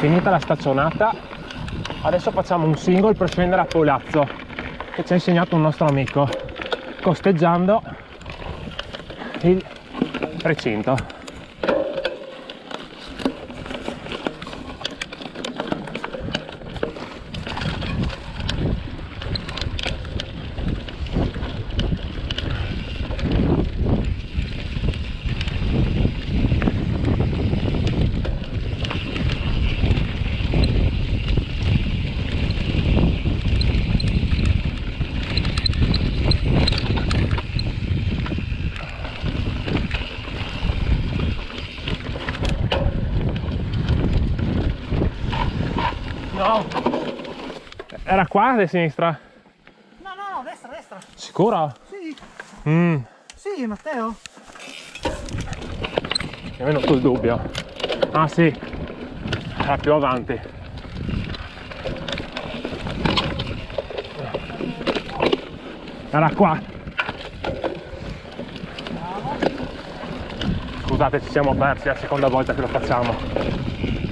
Finita la staccionata, adesso facciamo un single per scendere a Polazzo, che ci ha insegnato un nostro amico, costeggiando il recinto. No, era qua a sinistra? No, destra, destra. Sicuro? Sì, Mm, sì, Matteo. mi è venuto il dubbio. Ah sì, era più avanti. Era qua. Scusate, ci siamo persi, è la seconda volta che lo facciamo.